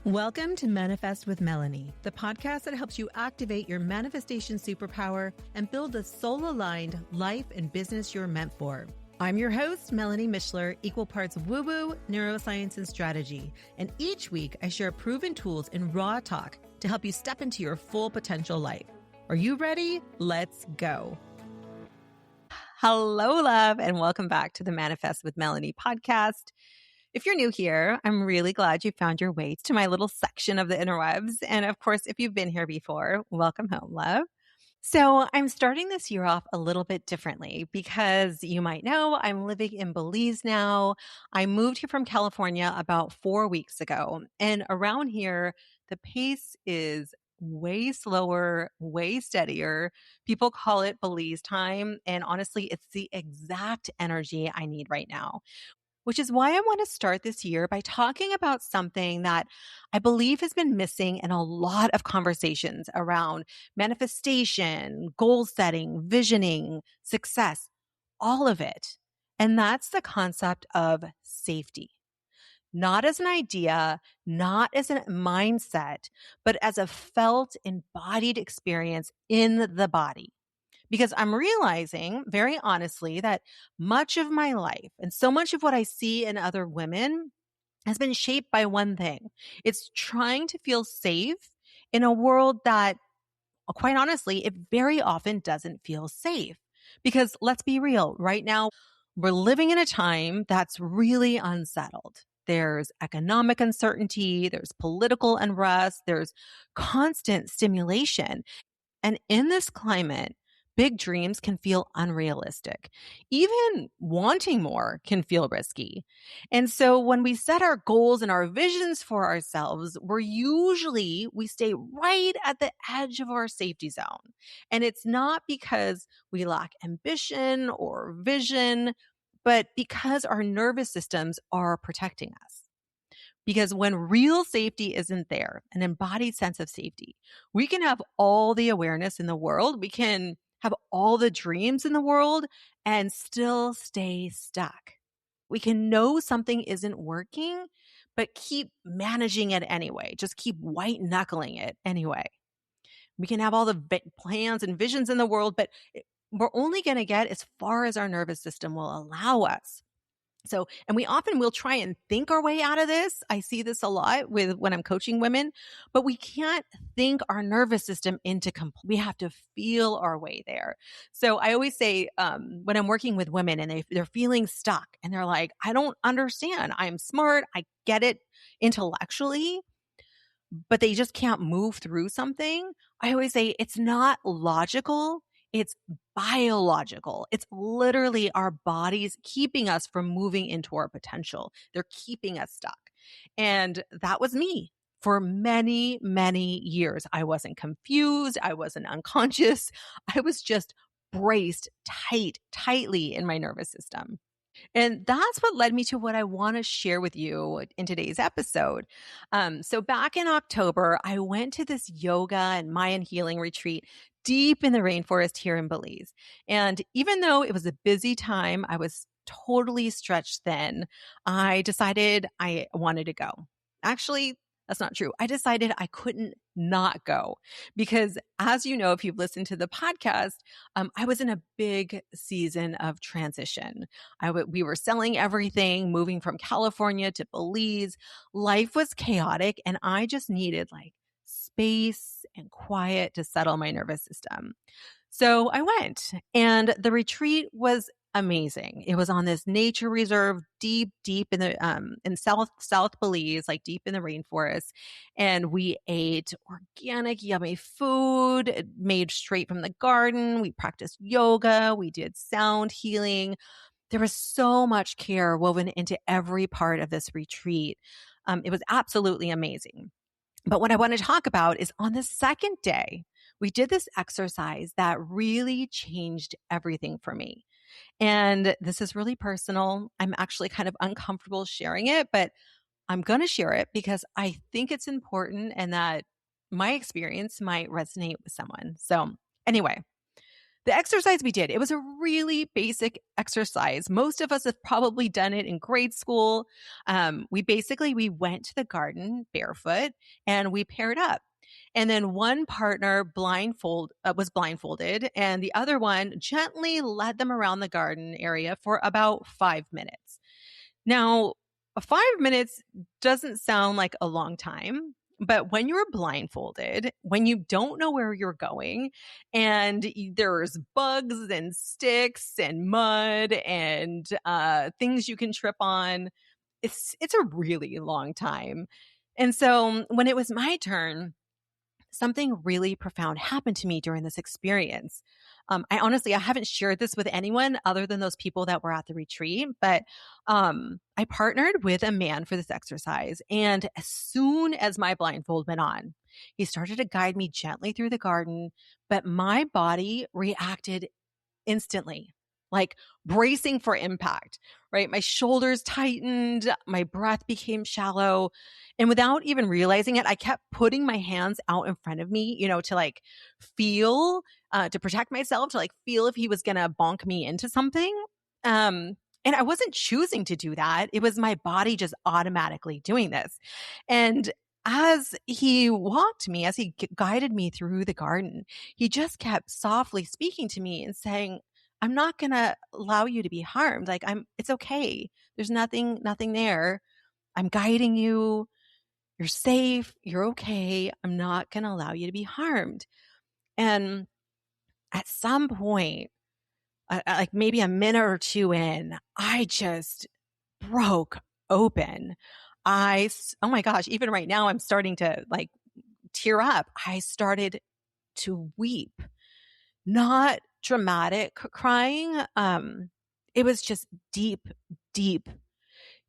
Welcome to Manifest with Melanie, the podcast that helps you activate your manifestation superpower and build the soul-aligned life and business you're meant for. I'm your host, Melanie Mishler, equal parts woo-woo, neuroscience, and strategy. And each week, I share proven tools and raw talk to help you step into your full potential life. Are you ready? Let's go. Hello, love, and welcome back to the Manifest with Melanie podcast. If you're new here, I'm really glad you found your way to my little section of the interwebs. And of course, if you've been here before, welcome home, love. So I'm starting this year off a little bit differently because you might know I'm living in Belize now. I moved here from California about 4 weeks ago. And around here, the pace is way slower, way steadier. People call it Belize time. And honestly, it's the exact energy I need right now, which is why I want to start this year by talking about something that I believe has been missing in a lot of conversations around manifestation, goal setting, visioning, success, all of it. And that's the concept of safety. Not as an idea, not as a mindset, but as a felt, embodied experience in the body. Because I'm realizing very honestly that much of my life and so much of what I see in other women has been shaped by one thing. It's trying to feel safe in a world that, quite honestly, it very often doesn't feel safe. Because let's be real, right now, we're living in a time that's really unsettled. There's economic uncertainty, there's political unrest, there's constant stimulation. And in this climate, big dreams can feel unrealistic. Even wanting more can feel risky. And so when we set our goals and our visions for ourselves, we stay right at the edge of our safety zone. And it's not because we lack ambition or vision, but because our nervous systems are protecting us. Because when real safety isn't there, an embodied sense of safety, we can have all the awareness in the world. We can have all the dreams in the world and still stay stuck. We can know something isn't working, but keep managing it anyway. Just keep white knuckling it anyway. We can have all the plans and visions in the world, but we're only going to get as far as our nervous system will allow us. So, and we often will try and think our way out of this. I see this a lot when I'm coaching women, but we can't think our nervous system into we have to feel our way there. So I always say, when I'm working with women and they're feeling stuck and they're like, I don't understand. I'm smart. I get it intellectually, but they just can't move through something. I always say it's not logical. It's biological. It's literally our bodies keeping us from moving into our potential. They're keeping us stuck. And that was me for many, many years. I wasn't confused. I wasn't unconscious. I was just braced tightly in my nervous system. And that's what led me to what I want to share with you in today's episode. So back in October, I went to this yoga and Mayan healing retreat deep in the rainforest here in Belize. And even though it was a busy time, I was totally stretched thin. I decided I wanted to go. Actually, that's not true. I decided I couldn't not go because, as you know, if you've listened to the podcast, I was in a big season of transition. We were selling everything, moving from California to Belize. Life was chaotic, and I just needed space and quiet to settle my nervous system. So I went, and the retreat was amazing. It was on this nature reserve deep in the in South Belize, deep in the rainforest, and we ate organic yummy food made straight from the garden. We practiced yoga, we did sound healing. There was so much care woven into every part of this retreat. It was absolutely amazing. But what I want to talk about is on the second day, we did this exercise that really changed everything for me. And this is really personal. I'm actually kind of uncomfortable sharing it, but I'm going to share it because I think it's important and that my experience might resonate with someone. So anyway, The exercise we did, it was a really basic exercise. Most of us have probably done it in grade school. We went to the garden barefoot and we paired up. And then one partner was blindfolded, and the other one gently led them around the garden area for about 5 minutes. Now, 5 minutes doesn't sound like a long time, but when you're blindfolded, when you don't know where you're going, and there's bugs and sticks and mud and things you can trip on, it's a really long time. And so when it was my turn, something really profound happened to me during this experience. I haven't shared this with anyone other than those people that were at the retreat, but I partnered with a man for this exercise. And as soon as my blindfold went on, he started to guide me gently through the garden, but my body reacted instantly, like bracing for impact, right? My shoulders tightened, my breath became shallow. And without even realizing it, I kept putting my hands out in front of me, to like feel, to protect myself, to like feel if he was going to bonk me into something. And I wasn't choosing to do that. It was my body just automatically doing this. And as he guided me through the garden, he just kept softly speaking to me and saying, I'm not going to allow you to be harmed. Like it's okay. There's nothing there. I'm guiding you. You're safe. You're okay. I'm not going to allow you to be harmed. And at some point, like maybe a minute or two in, I just broke open. Oh my gosh, even right now, I'm starting to like tear up. I started to weep, not dramatic crying. It was just deep, deep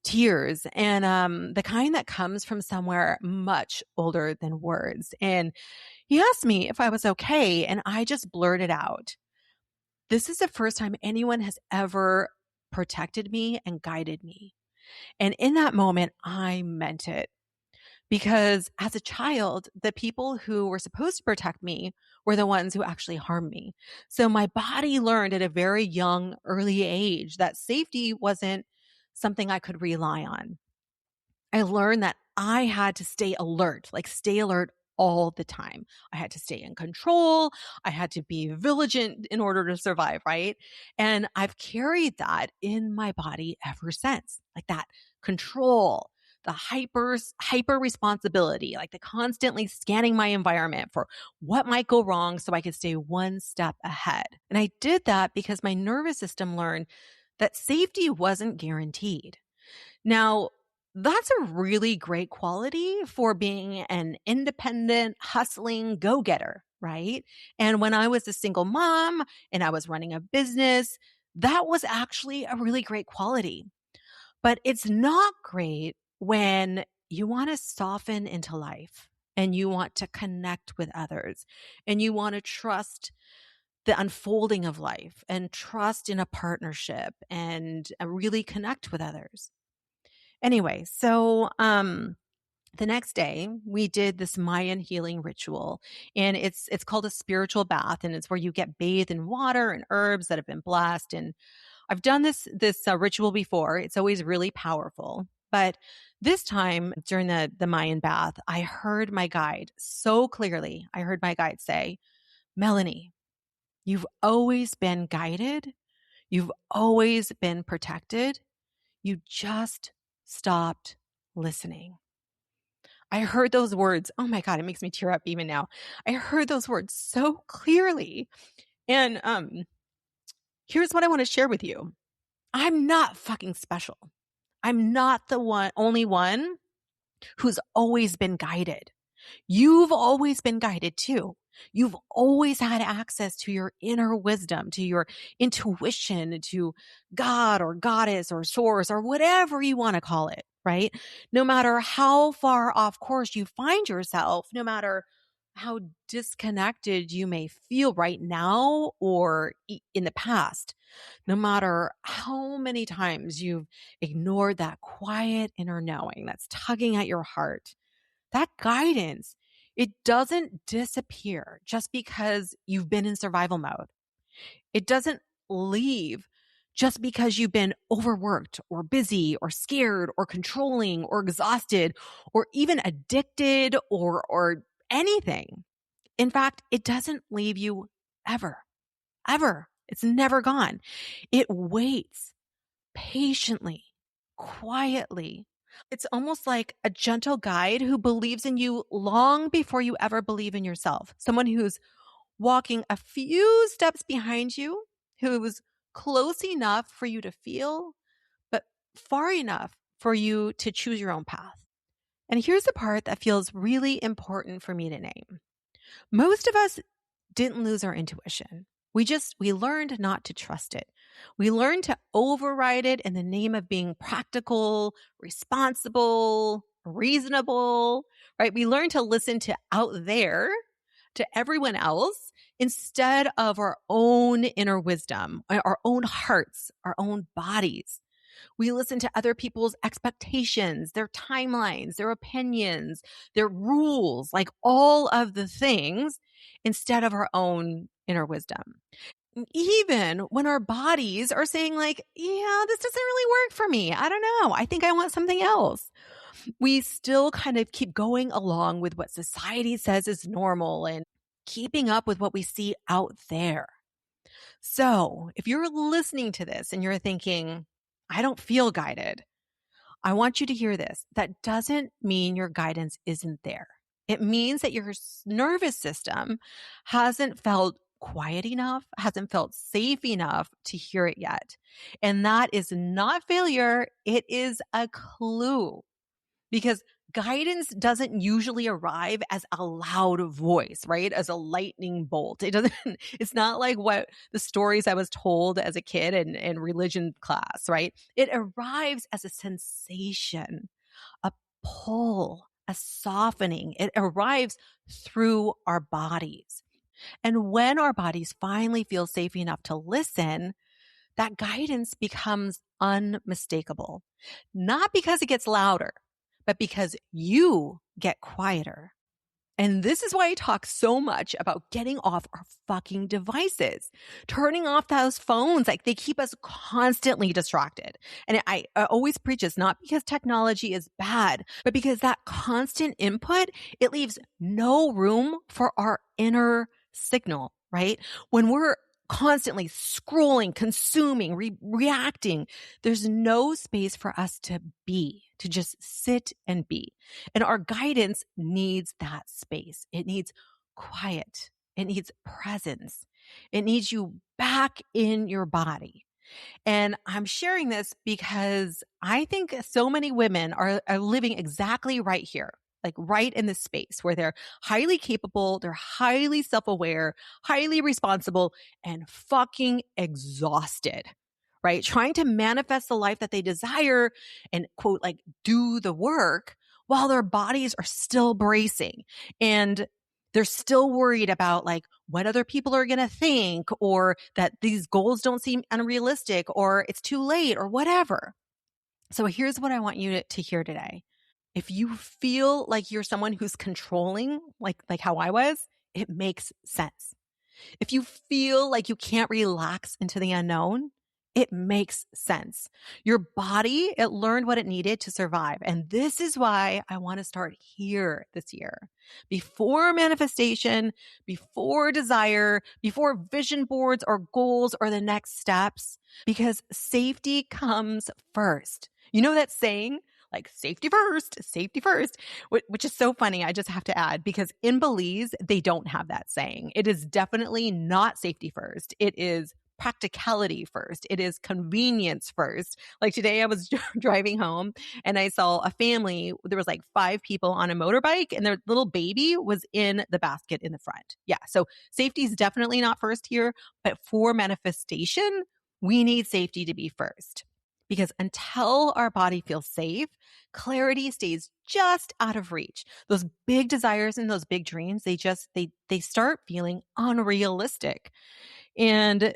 tears, and the kind that comes from somewhere much older than words. And he asked me if I was okay, and I just blurted out, this is the first time anyone has ever protected me and guided me. And in that moment, I meant it. Because as a child, the people who were supposed to protect me were the ones who actually harmed me. So my body learned at a very young, early age that safety wasn't something I could rely on. I learned that I had to stay alert all the time. I had to stay in control. I had to be vigilant in order to survive, right? And I've carried that in my body ever since, like that control, the hyper responsibility, like the constantly scanning my environment for what might go wrong so I could stay one step ahead. And I did that because my nervous system learned that safety wasn't guaranteed. Now, that's a really great quality for being an independent, hustling go-getter, right? And when I was a single mom and I was running a business, that was actually a really great quality. But it's not great when you want to soften into life and you want to connect with others and you want to trust the unfolding of life and trust in a partnership and really connect with others. Anyway, so the next day we did this Mayan healing ritual, and it's called a spiritual bath, and it's where you get bathed in water and herbs that have been blessed. And I've done this ritual before. It's always really powerful. But this time during the Mayan bath, I heard my guide so clearly. I heard my guide say, Melanie, you've always been guided. You've always been protected. You just stopped listening. I heard those words. Oh my God, it makes me tear up even now. I heard those words so clearly. And here's what I want to share with you. I'm not fucking special. I'm not the only one who's always been guided. You've always been guided too. You've always had access to your inner wisdom, to your intuition, to God or goddess or source or whatever you want to call it, right? No matter how far off course you find yourself, no matter how disconnected you may feel right now or in the past, no matter how many times you've ignored that quiet inner knowing that's tugging at your heart, that guidance, it doesn't disappear just because you've been in survival mode. It doesn't leave just because you've been overworked or busy or scared or controlling or exhausted or even addicted or anything. In fact, it doesn't leave you ever, ever. It's never gone. It waits patiently, quietly. It's almost like a gentle guide who believes in you long before you ever believe in yourself. Someone who's walking a few steps behind you, who's close enough for you to feel, but far enough for you to choose your own path. And here's the part that feels really important for me to name. Most of us didn't lose our intuition. We learned not to trust it. We learned to override it in the name of being practical, responsible, reasonable, right? We learned to listen to out there, to everyone else, instead of our own inner wisdom, our own hearts, our own bodies. We listen to other people's expectations, their timelines, their opinions, their rules, like all of the things instead of our own inner wisdom. Even when our bodies are saying like, yeah, this doesn't really work for me. I don't know. I think I want something else. We still kind of keep going along with what society says is normal and keeping up with what we see out there. So if you're listening to this and you're thinking, I don't feel guided, I want you to hear this. That doesn't mean your guidance isn't there. It means that your nervous system hasn't felt quiet enough, hasn't felt safe enough to hear it yet. And that is not failure. It is a clue, because guidance doesn't usually arrive as a loud voice, right? As a lightning bolt. It's not like what the stories I was told as a kid in religion class, right? It arrives as a sensation, a pull, a softening. It arrives through our bodies. And when our bodies finally feel safe enough to listen, that guidance becomes unmistakable. Not because it gets louder, but because you get quieter. And this is why I talk so much about getting off our fucking devices, turning off those phones. Like, they keep us constantly distracted. And I always preach this, not because technology is bad, but because that constant input, it leaves no room for our inner signal, right? When we're constantly scrolling, consuming, reacting, there's no space for us to be, to just sit and be. And our guidance needs that space. It needs quiet. It needs presence. It needs you back in your body. And I'm sharing this because I think so many women are living exactly right here, like right in this space where they're highly capable, they're highly self-aware, highly responsible, and fucking exhausted, right? Trying to manifest the life that they desire and, quote, like, do the work while their bodies are still bracing. And they're still worried about like what other people are going to think, or that these goals don't seem unrealistic, or it's too late, or whatever. So here's what I want you to hear today. If you feel like you're someone who's controlling, like how I was, it makes sense. If you feel like you can't relax into the unknown, it makes sense. Your body, it learned what it needed to survive. And this is why I want to start here this year. Before manifestation, before desire, before vision boards or goals or the next steps, because safety comes first. You know that saying? Like safety first, which is so funny. I just have to add, because in Belize, they don't have that saying. It is definitely not safety first. It is practicality first. It is convenience first. Like today I was driving home and I saw a family. There was like 5 people on a motorbike and their little baby was in the basket in the front. Yeah. So safety is definitely not first here, but for manifestation, we need safety to be first. Because until our body feels safe, clarity stays just out of reach. Those big desires and those big dreams, they start feeling unrealistic. And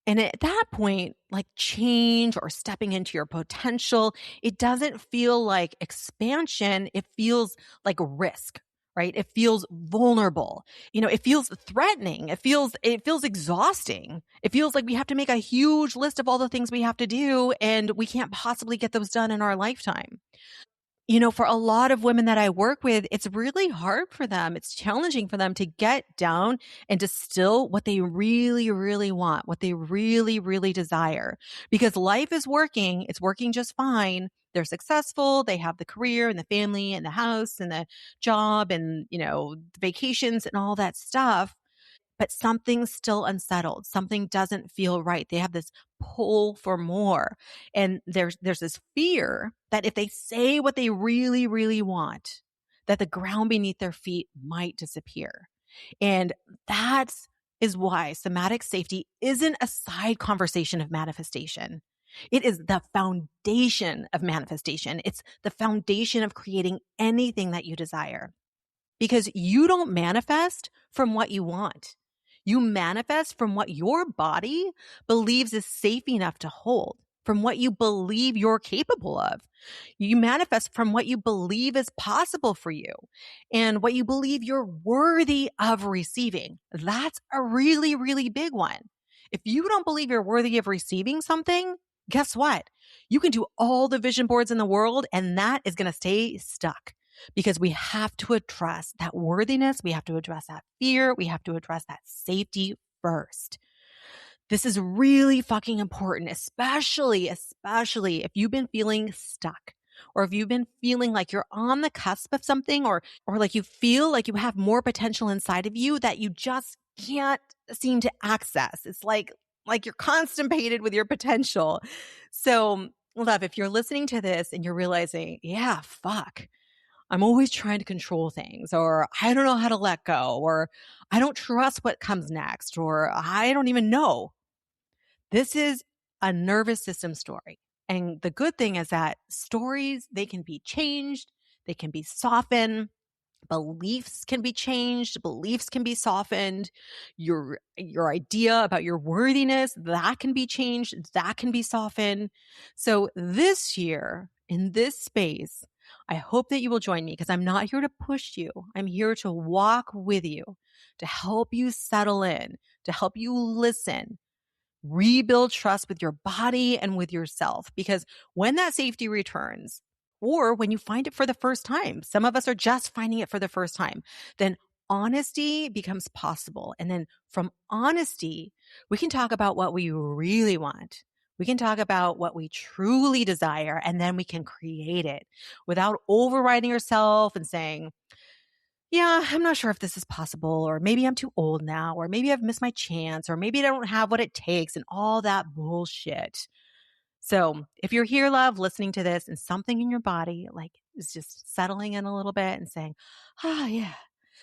at that point, like change or stepping into your potential, it doesn't feel like expansion. It feels like risk, right? It feels vulnerable. It feels threatening. It feels exhausting. It feels like we have to make a huge list of all the things we have to do, and we can't possibly get those done in our lifetime. For a lot of women that I work with, it's really hard for them. It's challenging for them to get down and distill what they really, really want, what they really, really desire. Because life is working. It's working just fine. They're successful. They have the career and the family and the house and the job and, the vacations and all that stuff, but something's still unsettled. Something doesn't feel right. They have this pull for more. And there's this fear that if they say what they really, really want, that the ground beneath their feet might disappear. And that is why somatic safety isn't a side conversation of manifestation. It is the foundation of manifestation. It's the foundation of creating anything that you desire. Because you don't manifest from what you want. You manifest from what your body believes is safe enough to hold, from what you believe you're capable of. You manifest from what you believe is possible for you and what you believe you're worthy of receiving. That's a really, really big one. If you don't believe you're worthy of receiving something, guess what? You can do all the vision boards in the world and that is going to stay stuck. Because we have to address that worthiness. We have to address that fear. We have to address that safety first. This is really fucking important, especially if you've been feeling stuck or if you've been feeling like you're on the cusp of something or like you feel like you have more potential inside of you that you just can't seem to access. It's like you're constipated with your potential. So, love, if you're listening to this and you're realizing, yeah, fuck, I'm always trying to control things, or I don't know how to let go, or I don't trust what comes next, or I don't even know. This is a nervous system story. And the good thing is that stories, they can be changed, they can be softened. Beliefs can be changed. Beliefs can be softened. Your idea about your worthiness, that can be changed. That can be softened. So this year in this space, I hope that you will join me because I'm not here to push you. I'm here to walk with you, to help you settle in, to help you listen, rebuild trust with your body and with yourself. Because when that safety returns, or when you find it for the first time, some of us are just finding it for the first time, then honesty becomes possible. And then from honesty, we can talk about what we really want. We can talk about what we truly desire, and then we can create it without overriding yourself and saying, yeah, I'm not sure if this is possible, or maybe I'm too old now, or maybe I've missed my chance, or maybe I don't have what it takes, and all that bullshit. So if you're here, love, listening to this and something in your body is just settling in a little bit and saying, yeah,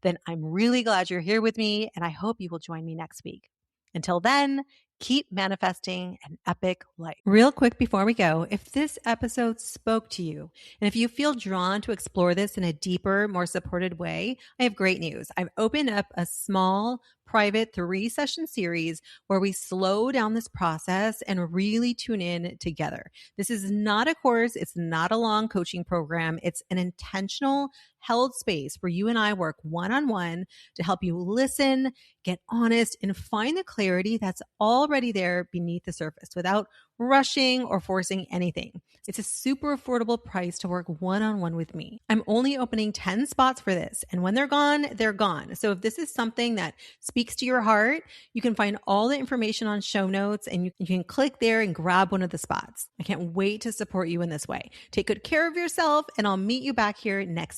then I'm really glad you're here with me. And I hope you will join me next week. Until then, keep manifesting an epic life. Real quick before we go, if this episode spoke to you, and if you feel drawn to explore this in a deeper, more supported way, I have great news. I've opened up a small, private 3-session series where we slow down this process and really tune in together. This is not a course. It's not a long coaching program. It's an intentional, held space where you and I work one-on-one to help you listen, get honest, and find the clarity that's already there beneath the surface without rushing or forcing anything. It's a super affordable price to work one-on-one with me. I'm only opening 10 spots for this, and when they're gone, they're gone. So if this is something that speaks to your heart, you can find all the information on show notes, and you can click there and grab one of the spots. I can't wait to support you in this way. Take good care of yourself, and I'll meet you back here next